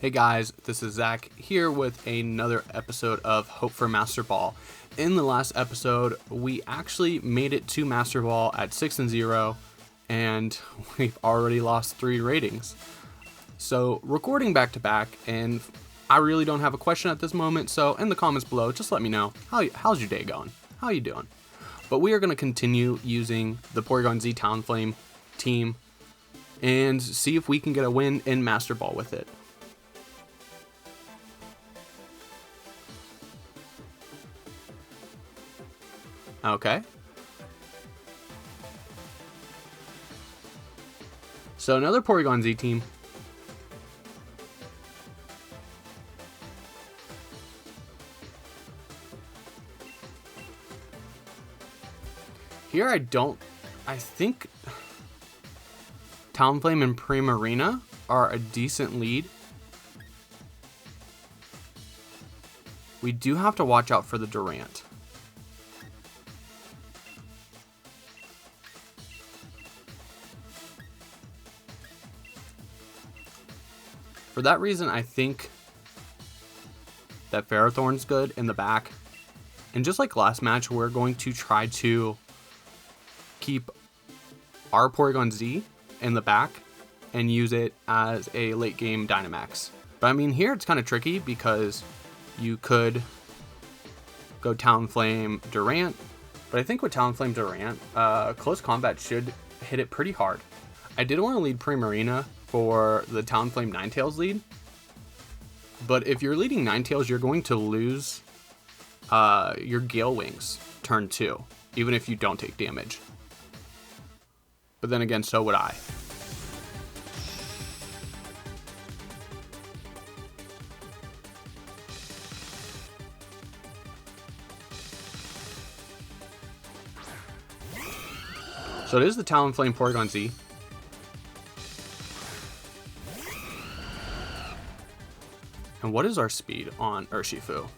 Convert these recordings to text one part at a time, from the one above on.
Hey guys, this is Zach here with another episode of Hope for Master Ball. In the last episode, we actually made it to Master Ball at 6-0, and we've already lost 3 ratings. So recording back to back, and I really don't have a question at this moment, so in the comments below, just let me know, how's your day going? How you doing? But we are going to continue using the Porygon Z Talonflame team and see if we can get a win in Master Ball with it. Okay. So another Porygon Z team. Here I think Talonflame and Primarina are a decent lead. We do have to watch out for the Durant. For that reason, I think that Ferrothorn's good in the back. And just like last match, we're going to try to keep our Porygon Z in the back and use it as a late game Dynamax. But I mean, here it's kind of tricky because you could go Talonflame Durant. But I think with Talonflame Durant, close combat should hit it pretty hard. I did want to lead Primarina for the Talonflame Ninetales lead, but if you're leading Ninetales, you're going to lose your Gale Wings turn 2, even if you don't take damage. But then again, so would I. So it is the Talonflame Porygon Z. And what is our speed on Urshifu?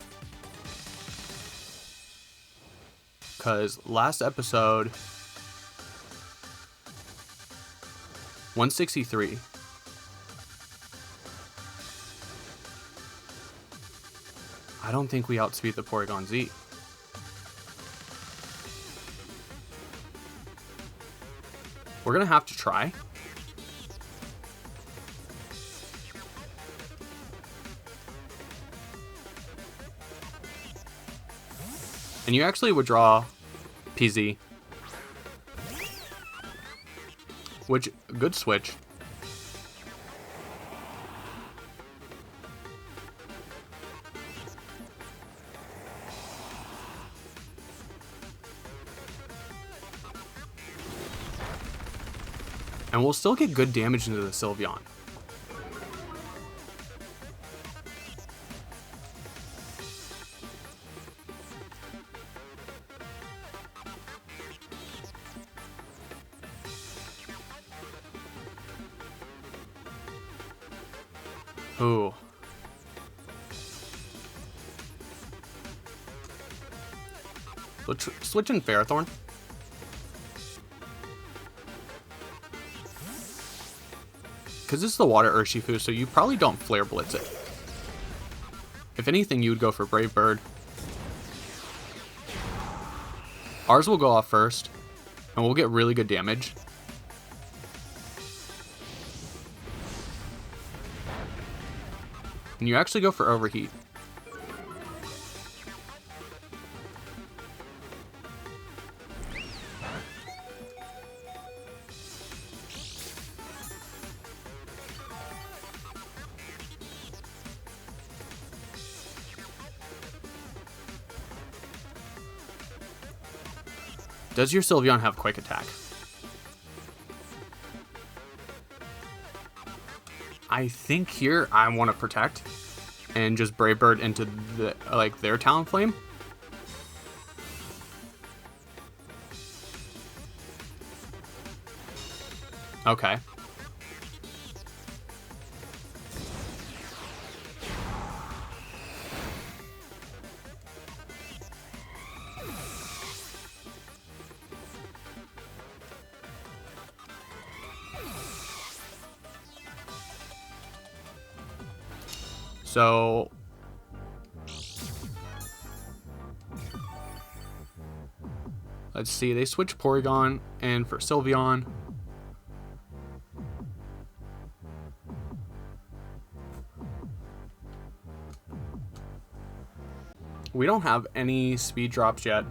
Because last episode, 163. I don't think we outspeed the Porygon Z. We're going to have to try. And you actually withdraw PZ. Which, good switch. And we'll still get good damage into the Sylveon. Ooh. Switch in Ferrothorn. Because this is the Water Urshifu, so you probably don't Flare Blitz it. If anything, you would go for Brave Bird. Ours will go off first, and we'll get really good damage. And you actually go for Overheat. Does your Sylveon have Quick Attack? I think here I want to protect and just Brave Bird into the their Talonflame. Okay. So let's see. They switch Porygon and for Sylveon. We don't have any speed drops yet.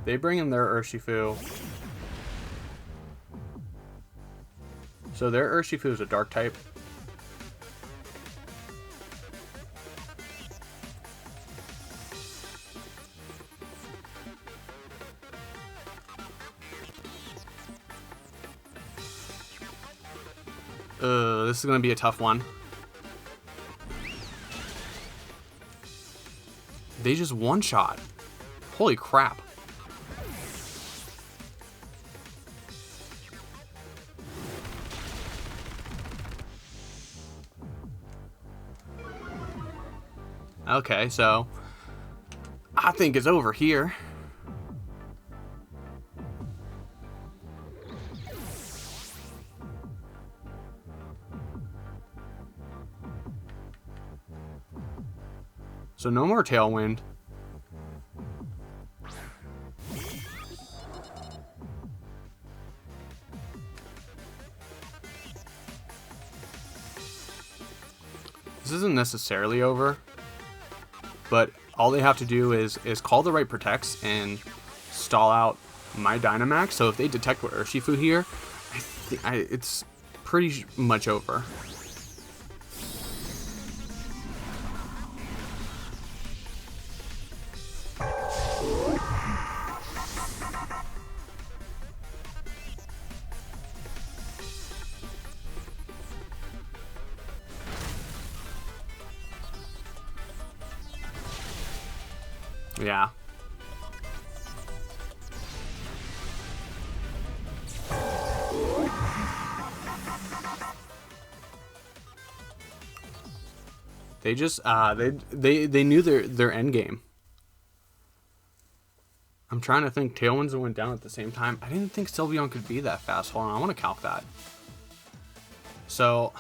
They bring in their Urshifu. So their Urshifu is a dark type. This is going to be a tough one. They just one-shot. Holy crap. Okay, so I think it's over here. So no more Tailwind. This isn't necessarily over, but all they have to do is call the right protects and stall out my Dynamax. So if they detect with Urshifu here, it's pretty much over. Yeah. They just they knew their end game. I'm trying to think. Tailwinds went down at the same time. I didn't think Sylveon could be that fast. Hold on, I want to calc that. So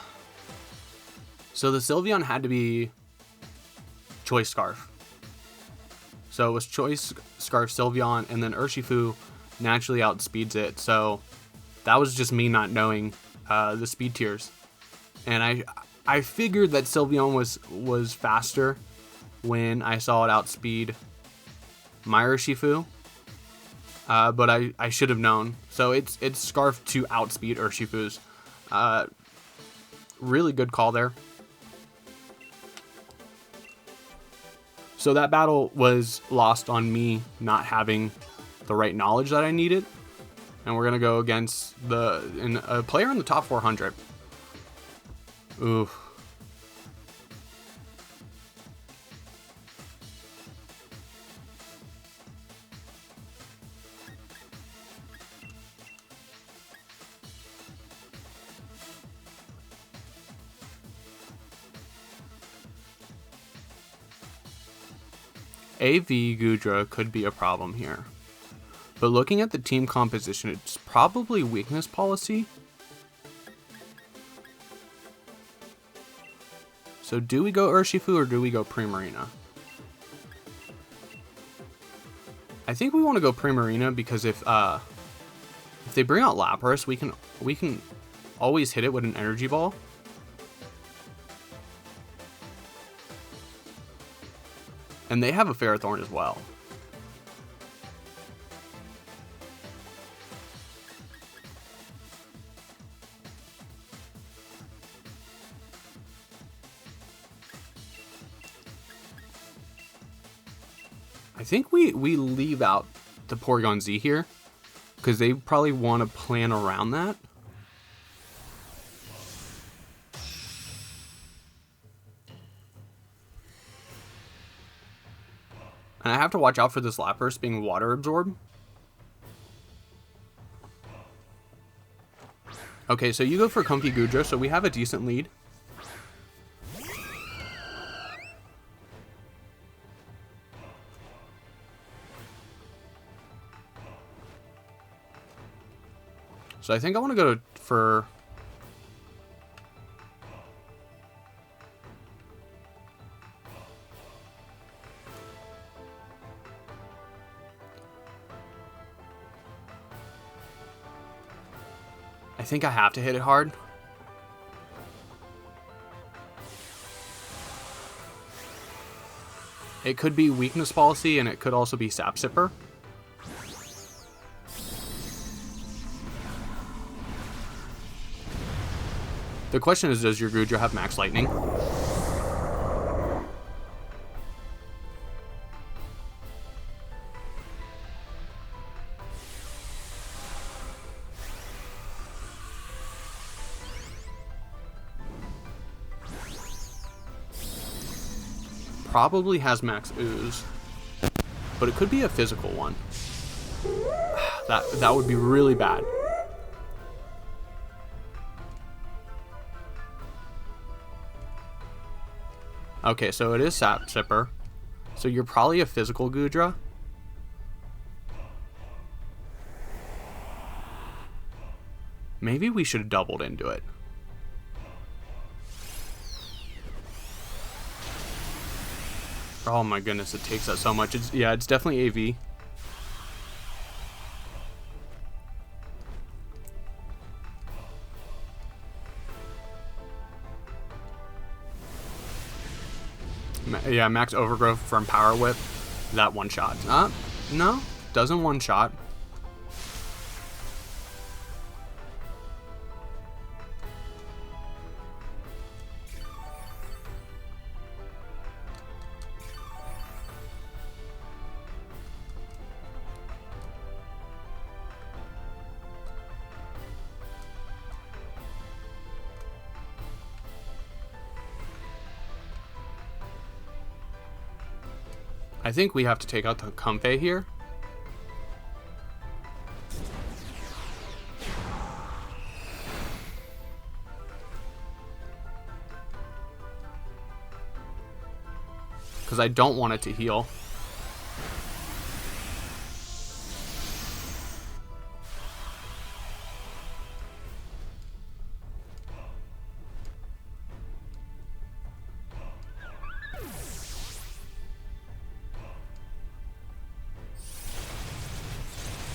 the Sylveon had to be Choice Scarf. So it was Choice Scarf Sylveon, and then Urshifu naturally outspeeds it. So that was just me not knowing the speed tiers, and I figured that Sylveon was faster when I saw it outspeed my Urshifu, but I should have known. So it's Scarf to outspeed Urshifu's. Really good call there. So that battle was lost on me not having the right knowledge that I needed. And we're going to go against a player in the top 400. Ooh. AV Goodra could be a problem here. But looking at the team composition, it's probably weakness policy. So do we go Urshifu or do we go Primarina? I think we want to go Primarina because if they bring out Lapras, we can always hit it with an energy ball. And they have a Ferrothorn as well. I think we leave out the Porygon Z here because they probably want to plan around that. And I have to watch out for this Lapras being water absorbed. Okay, so you go for Comfey Goodra, so we have a decent lead. So I think I want to go for I think I have to hit it hard. It could be weakness policy, and it could also be sap sipper. The question is, does your Goodra have max lightning? Probably has max ooze, but it could be a physical one. That would be really bad. Okay, so it is sap sipper. So you're probably a physical Goodra. Maybe we should have doubled into it. Oh my goodness, it takes that so much. It's definitely AV. Yeah, max overgrowth from Power Whip. That one shot. No, doesn't one shot. I think we have to take out the Comfey here. Because I don't want it to heal.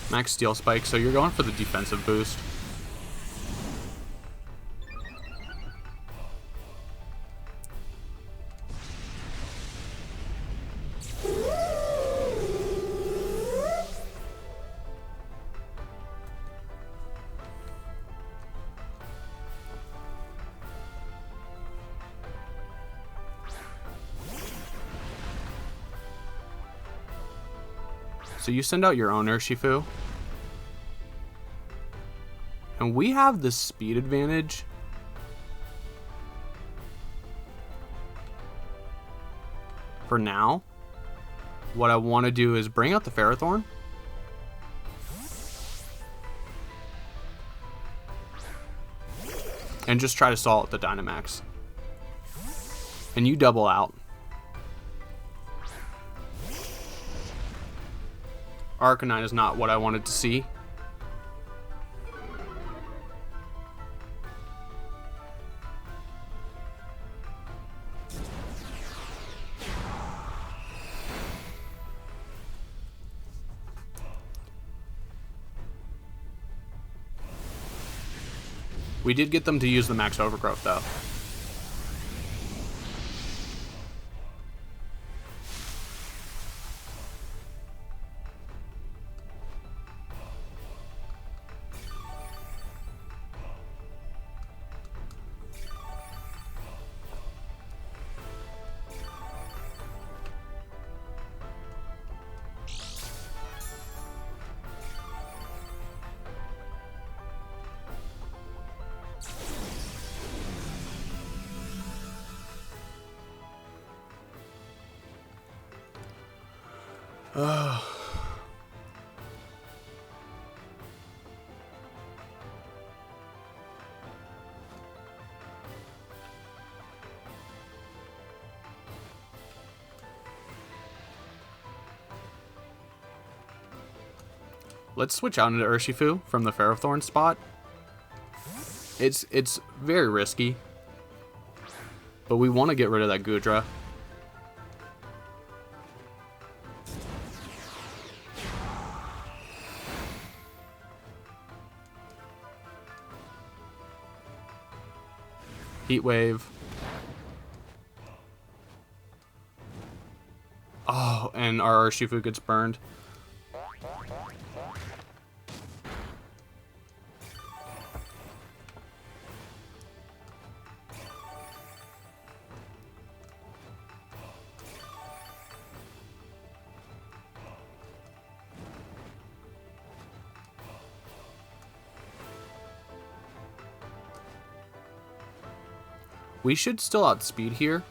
Max Steel Spike, so you're going for the defensive boost. So you send out your own Urshifu. And we have the speed advantage. For now. What I want to do is bring out the Ferrothorn. And just try to stall at the Dynamax. And you double out. Arcanine is not what I wanted to see. We did get them to use the max overgrowth though. Let's switch out into Urshifu from the Ferrothorn spot. It's very risky, but we want to get rid of that Goodra. Heat Wave. Oh, and our Urshifu gets burned. We should still outspeed here.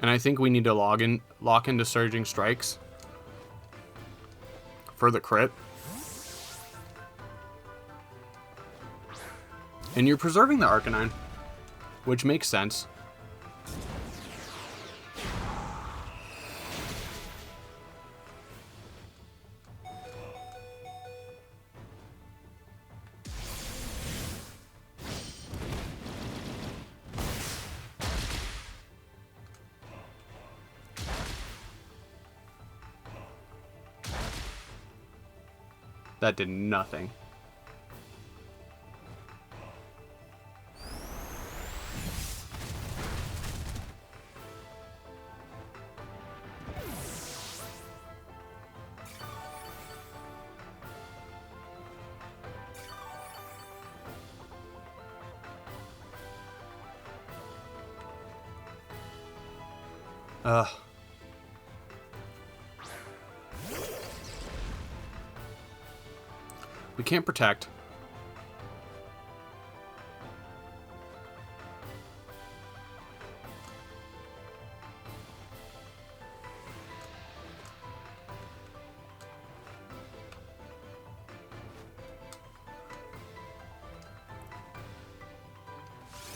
And I think we need to lock into Surging Strikes for the crit. And you're preserving the Arcanine, which makes sense. That did nothing. We can't protect.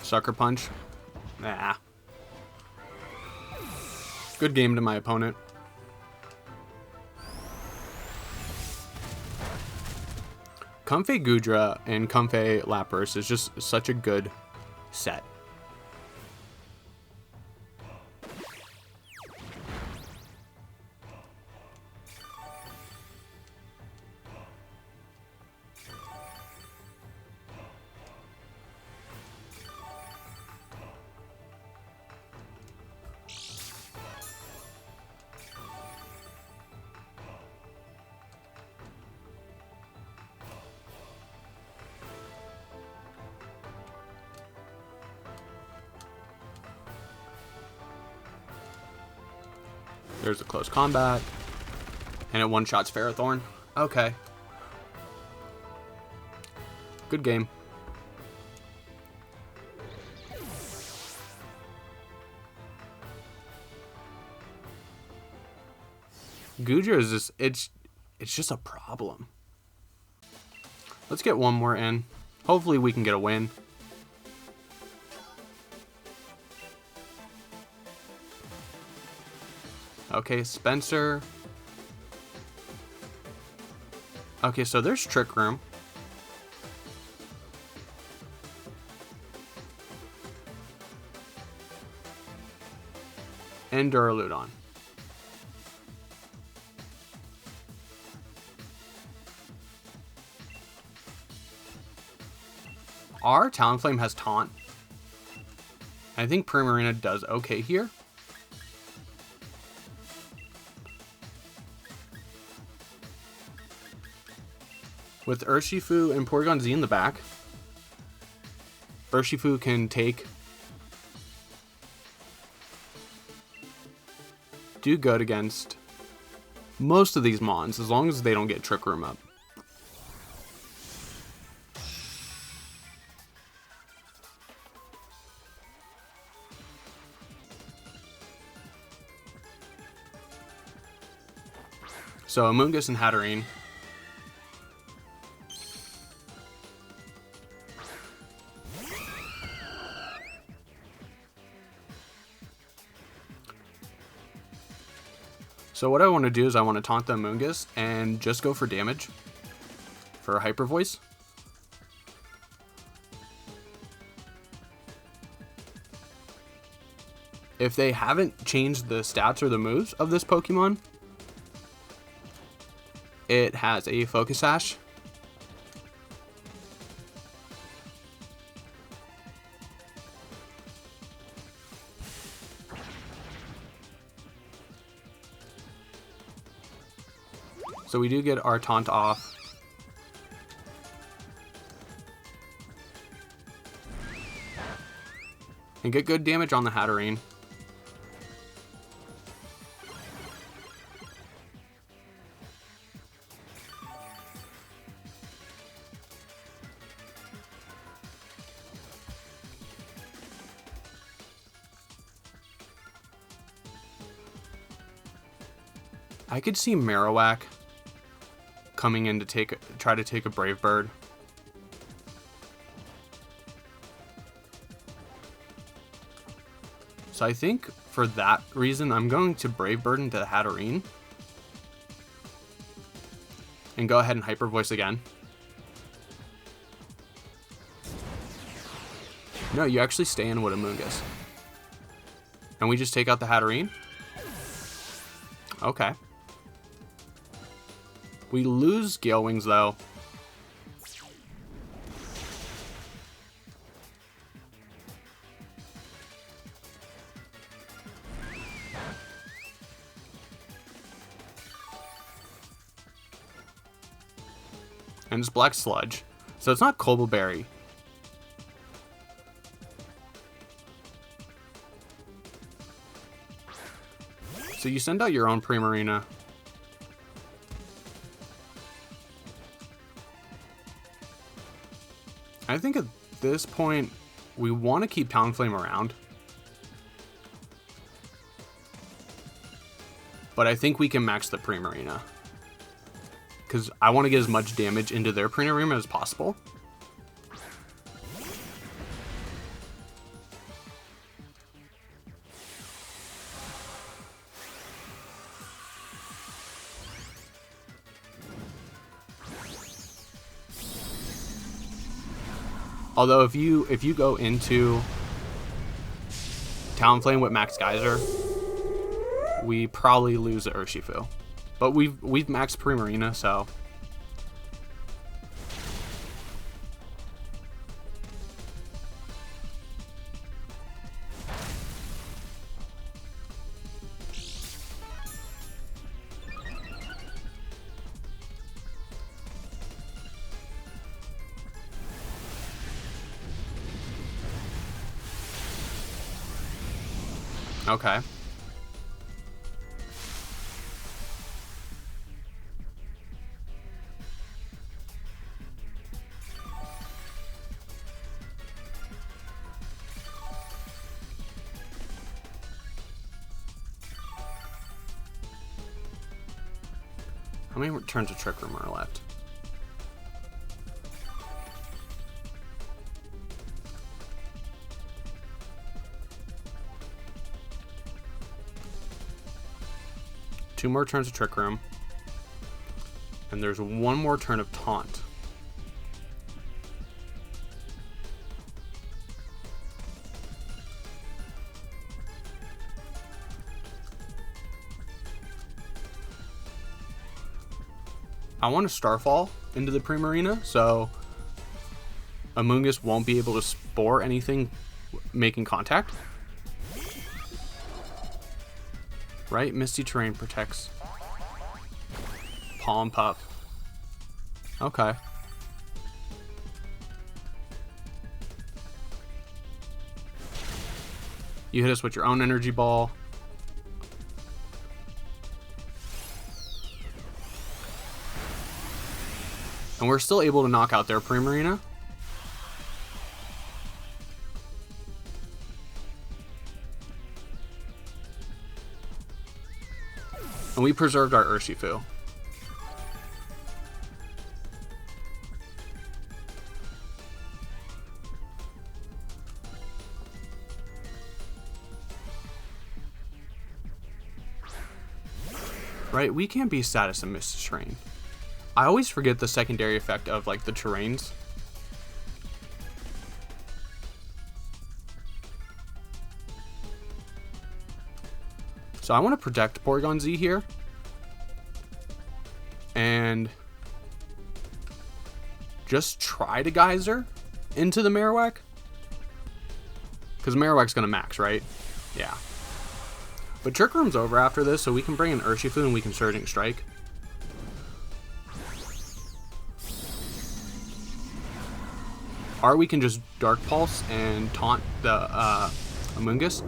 Sucker Punch. Nah. Good game to my opponent. Comfey Goodra and Comfey Lapras is just such a good set. There's a close combat. And it one-shots Ferrothorn. Okay. Good game. Goodra is just, it's just a problem. Let's get one more in. Hopefully we can get a win. Okay, Spencer. Okay, so there's Trick Room. And Duraludon. Our Talonflame has Taunt. I think Primarina does okay here. With Urshifu and Porygon Z in the back, Urshifu can do good against most of these Mons, as long as they don't get Trick Room up. So Amoonguss and Hatterene. So what I want to do is I want to taunt the Amoonguss and just go for damage for a Hyper Voice. If they haven't changed the stats or the moves of this Pokemon, it has a Focus Sash. So we do get our taunt off. And get good damage on the Hatterene. I could see Marowak coming in to try to take a Brave Bird. So I think for that reason, I'm going to Brave Bird into the Hatterene. And go ahead and Hyper Voice again. No, you actually stay in with Amoonguss. And we just take out the Hatterene. Okay. We lose Gale Wings though. And it's Black Sludge. So it's not Cobble Berry. So you send out your own Primarina. I think at this point, we want to keep Talonflame around. But I think we can max the Primarina. Because I want to get as much damage into their Primarina as possible. Although if you go into Talonflame with Max Geyser, we probably lose the Urshifu. But we've maxed Primarina, so okay. How many turns of Trick Room are left? Two more turns of Trick Room. And there's one more turn of Taunt. I want to Starfall into the Primarina, so Amoonguss won't be able to spore anything making contact. Right? Misty Terrain protects Palm Pup. Okay. You hit us with your own Energy Ball. And we're still able to knock out their Primarina. And we preserved our Urshifu. right? We can't be status and miss terrain. I always forget the secondary effect of like the terrains. So I want to protect Porygon Z here. And just try to Geyser into the Marowak. Because Marowak's going to max, right? Yeah. But Trick Room's over after this, so we can bring in Urshifu and we can Surging Strike. Or we can just Dark Pulse and taunt the Amoonguss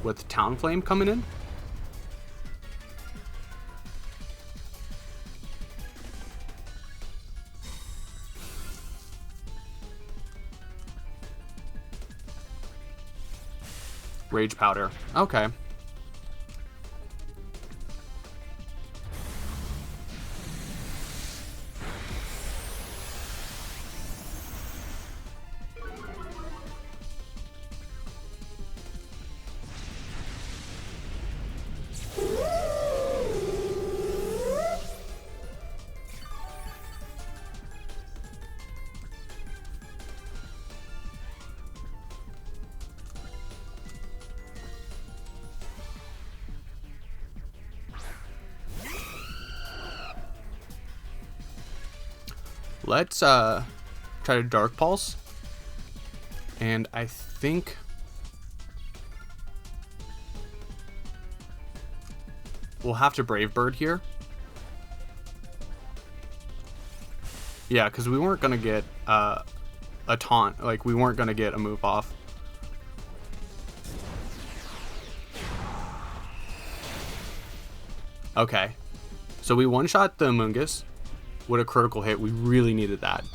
with Talonflame coming in. Rage Powder. Okay. Let's try to Dark Pulse. And I think we'll have to Brave Bird here. Yeah, because we weren't going to get a taunt. Like, we weren't going to get a move off. Okay. So we one-shot the Amoonguss. What a critical hit. We really needed that.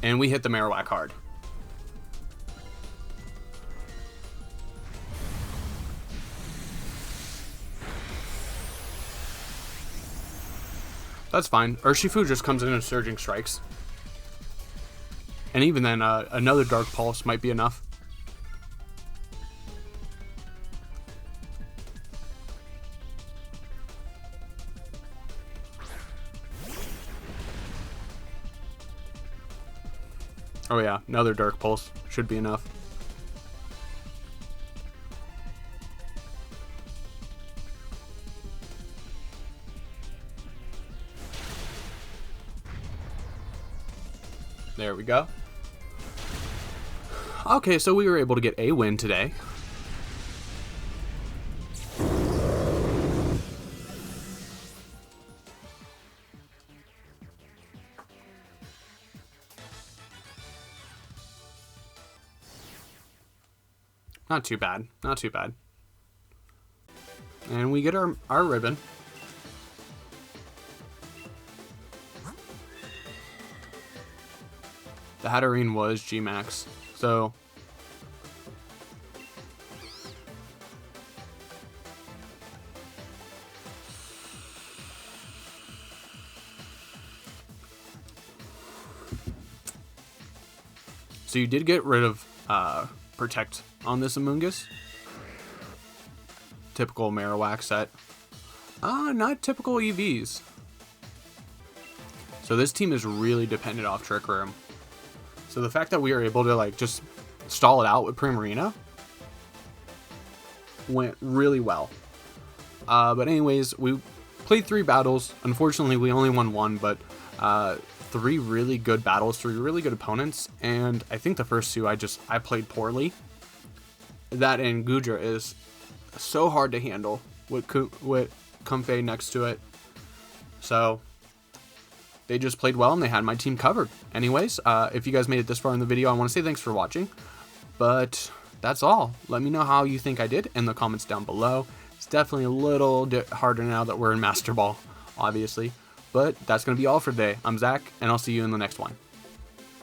And we hit the Marowak hard. That's fine. Urshifu just comes in and Surging Strikes. And even then, another Dark Pulse might be enough. Oh yeah, another Dark Pulse should be enough. There we go. Okay, so we were able to get a win today. Not too bad. Not too bad. And we get our ribbon. The Hatterene was G-Max. So you did get rid of Protect on this Amoonguss. Typical Marowak set. Not typical EVs. So this team is really dependent off Trick Room. So the fact that we were able to like just stall it out with Primarina went really well. But anyways, we played 3 battles. Unfortunately, we only won 1, but 3 really good battles, 3 really good opponents, and I think the first 2 I played poorly. That and Goodra is so hard to handle with Comfey next to it. So they just played well and they had my team covered. Anyways, if you guys made it this far in the video, I want to say thanks for watching. But that's all. Let me know how you think I did in the comments down below. It's definitely a little harder now that we're in Master Ball, obviously. But that's going to be all for today. I'm Zach, and I'll see you in the next one.